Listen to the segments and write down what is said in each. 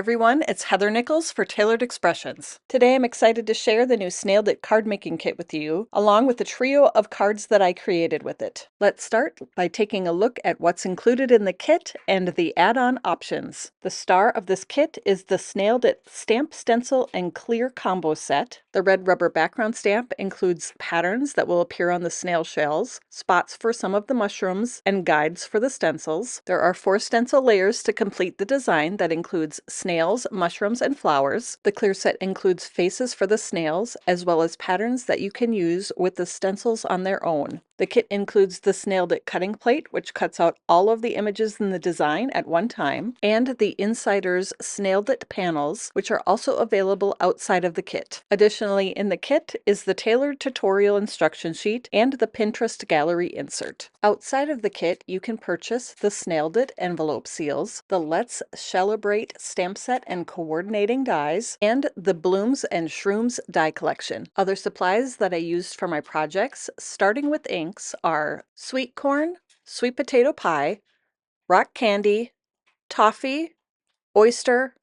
everyone, it's Heather Nichols for Tailored Expressions. Today I'm excited to share the new Snailed It Cardmaking Kit with you, along with the trio of cards that I created with it. Let's start by taking a look at what's included in the kit and the add-on options. The star of this kit is the Snailed It Stamp Stencil and Clear Combo Set. The red rubber background stamp includes patterns that will appear on the snail shells, spots for some of the mushrooms, and guides for the stencils. There are 4 stencil layers to complete the design that includes snails, mushrooms, and flowers. The clear set includes faces for the snails, as well as patterns that you can use with the stencils on their own. The kit includes the Snailed It cutting plate, which cuts out all of the images in the design at one time, and the Insider's Snailed It panels, which are also available outside of the kit. Additionally, in the kit is the tailored tutorial instruction sheet and the Pinterest gallery insert. Outside of the kit, you can purchase the Snailed It envelope seals, the Let's Shell-ebrate stamp set and coordinating dies, and the Blooms and Shrooms die collection. Other supplies that I used for my projects, starting with inks, are sweet corn, sweet potato pie, rock candy, toffee, oyster,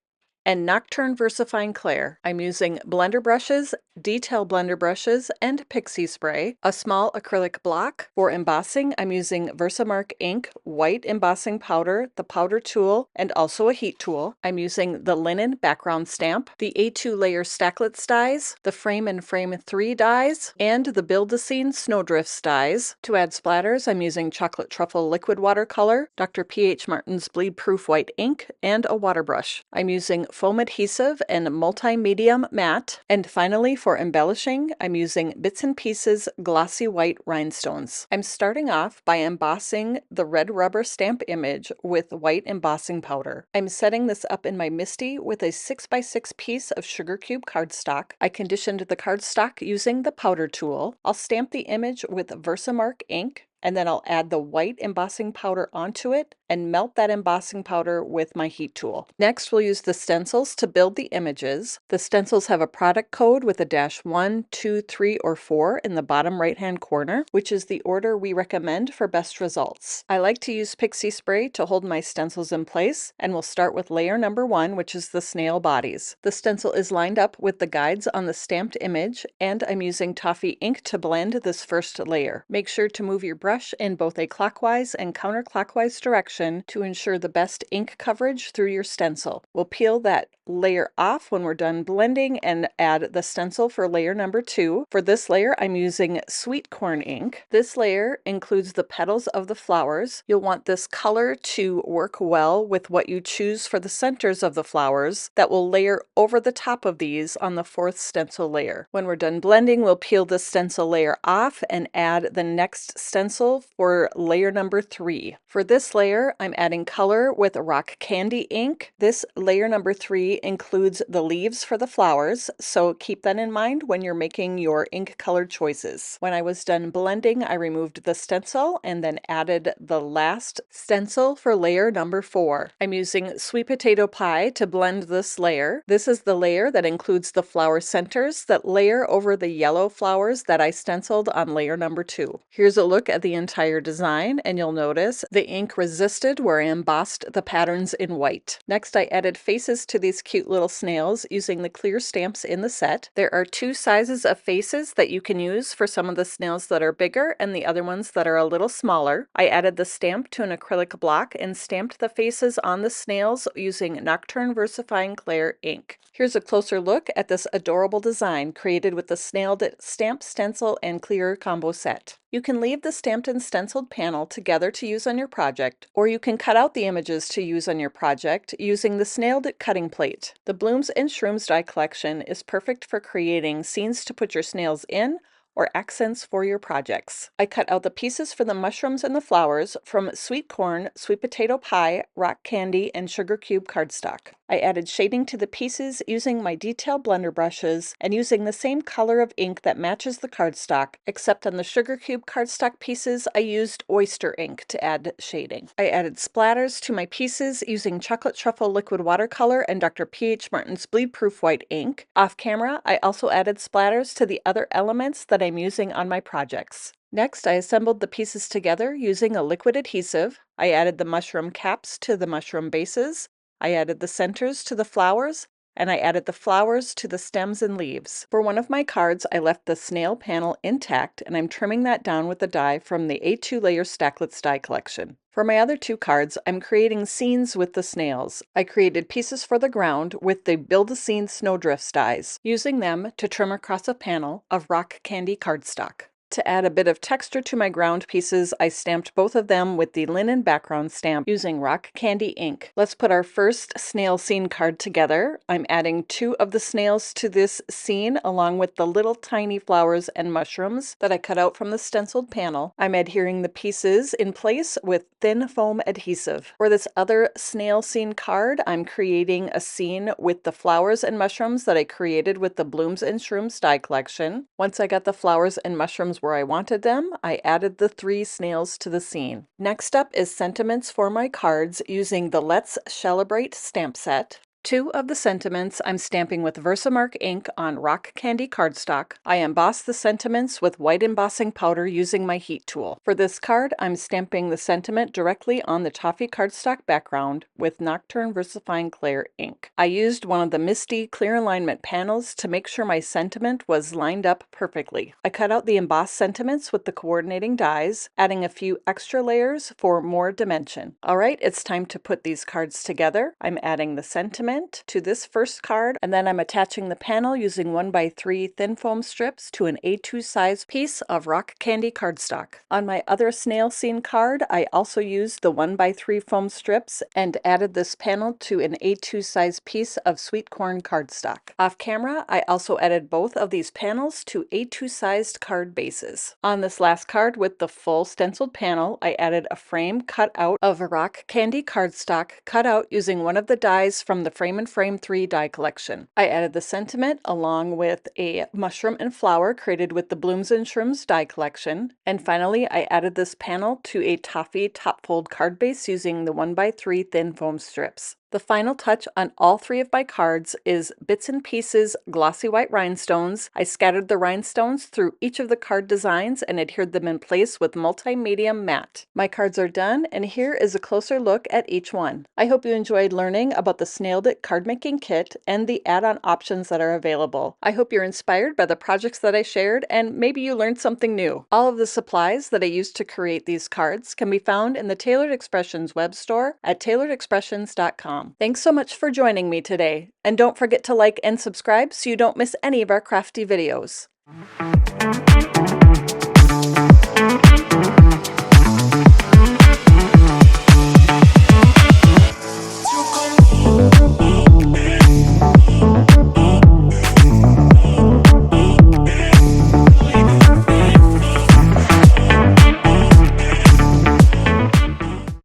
and Nocturne VersaFine Clair. I'm using blender brushes, detail blender brushes, and pixie spray. A small acrylic block. For embossing, I'm using VersaMark Ink, white embossing powder, the powder tool, and also a heat tool. I'm using the linen background stamp, the A2 layer stacklets dies, the frame and frame 3 dies, and the Build-A-Scene Snowdrifts dies. To add splatters, I'm using chocolate truffle liquid watercolor, Dr. P.H. Martin's bleed proof white ink, and a water brush. I'm using foam adhesive and multi-medium matte. And finally, for embellishing, I'm using Bits and Pieces glossy white rhinestones. I'm starting off by embossing the red rubber stamp image with white embossing powder. I'm setting this up in my MISTI with a 6x6 piece of sugar cube cardstock. I conditioned the cardstock using the powder tool. I'll stamp the image with VersaMark ink, and then I'll add the white embossing powder onto it and melt that embossing powder with my heat tool. Next, we'll use the stencils to build the images. The stencils have a product code with a -1, 2, 3, or 4 in the bottom right-hand corner, which is the order we recommend for best results. I like to use pixie spray to hold my stencils in place, and we'll start with layer number 1, which is the snail bodies. The stencil is lined up with the guides on the stamped image, and I'm using Toffee ink to blend this first layer. Make sure to move your brush in both a clockwise and counterclockwise direction to ensure the best ink coverage through your stencil. We'll peel that layer off when we're done blending and add the stencil for layer number 2. For this layer, I'm using sweet corn ink. This layer includes the petals of the flowers. You'll want this color to work well with what you choose for the centers of the flowers that will layer over the top of these on the 4th stencil layer. When we're done blending, we'll peel the stencil layer off and add the next stencil for layer number 3. For this layer, I'm adding color with rock candy ink. This layer number 3 includes the leaves for the flowers, so keep that in mind when you're making your ink color choices. When I was done blending, I removed the stencil and then added the last stencil for layer number 4. I'm using sweet potato pie to blend this layer. This is the layer that includes the flower centers that layer over the yellow flowers that I stenciled on layer number 2. Here's a look at the entire design, and you'll notice the ink resisted where I embossed the patterns in white. Next, I added faces to these cute little snails using the clear stamps in the set. There are 2 sizes of faces that you can use for some of the snails that are bigger and the other ones that are a little smaller. I added the stamp to an acrylic block and stamped the faces on the snails using Nocturne VersaFine Clair ink. Here's a closer look at this adorable design created with the Snailed It stamp, stencil, and clear combo set. You can leave the stamped and stenciled panel together to use on your project, or you can cut out the images to use on your project using the Snailed It cutting plate. The Blooms and Shrooms die collection is perfect for creating scenes to put your snails in or accents for your projects. I cut out the pieces for the mushrooms and the flowers from sweet corn, sweet potato pie, rock candy, and sugar cube cardstock. I added shading to the pieces using my detail blender brushes and using the same color of ink that matches the cardstock, except on the sugar cube cardstock pieces I used Oyster ink to add shading. I added splatters to my pieces using chocolate truffle liquid watercolor and Dr. P.H. Martin's bleed proof white ink. Off camera, I also added splatters to the other elements that I'm using on my projects. Next, I assembled the pieces together using a liquid adhesive. I added the mushroom caps to the mushroom bases, I added the centers to the flowers, and I added the flowers to the stems and leaves. For one of my cards, I left the snail panel intact, and I'm trimming that down with the die from the A2 layer Stacklets die collection. For my other two cards, I'm creating scenes with the snails. I created pieces for the ground with the Build-A-Scene Snowdrifts dies, using them to trim across a panel of rock candy cardstock. To add a bit of texture to my ground pieces, I stamped both of them with the linen background stamp using rock candy ink. Let's put our first snail scene card together. I'm adding 2 of the snails to this scene along with the little tiny flowers and mushrooms that I cut out from the stenciled panel. I'm adhering the pieces in place with thin foam adhesive. For this other snail scene card, I'm creating a scene with the flowers and mushrooms that I created with the Blooms and Shrooms die collection. Once I got the flowers and mushrooms where I wanted them, I added the 3 snails to the scene. Next up is sentiments for my cards using the Let's Shell-ebrate stamp set. 2 of the sentiments I'm stamping with VersaMark ink on rock candy cardstock. I embossed the sentiments with white embossing powder using my heat tool. For this card, I'm stamping the sentiment directly on the Toffee cardstock background with Nocturne VersaFine Clair ink. I used one of the misty clear alignment panels to make sure my sentiment was lined up perfectly. I cut out the embossed sentiments with the coordinating dies, adding a few extra layers for more dimension. Alright, it's time to put these cards together. I'm adding the sentiment to this first card, and then I'm attaching the panel using 1x3 thin foam strips to an A2 size piece of rock candy cardstock. On my other snail scene card, I also used the 1x3 foam strips and added this panel to an A2 size piece of sweet corn cardstock. Off camera, I also added both of these panels to A2 sized card bases. On this last card with the full stenciled panel, I added a frame cut out of a rock candy cardstock cut out using one of the dies from the Frame and Frame 3 die collection. I added the sentiment along with a mushroom and flower created with the Blooms and Shrooms die collection. And finally, I added this panel to a toffee top fold card base using the 1x3 thin foam strips. The final touch on all 3 of my cards is bits and pieces glossy white rhinestones. I scattered the rhinestones through each of the card designs and adhered them in place with multi-medium matte. My cards are done, and here is a closer look at each one. I hope you enjoyed learning about the Snailed It Cardmaking Kit and the add-on options that are available. I hope you're inspired by the projects that I shared, and maybe you learned something new. All of the supplies that I used to create these cards can be found in the Tailored Expressions web store at tailoredexpressions.com. Thanks so much for joining me today, and don't forget to like and subscribe so you don't miss any of our crafty videos.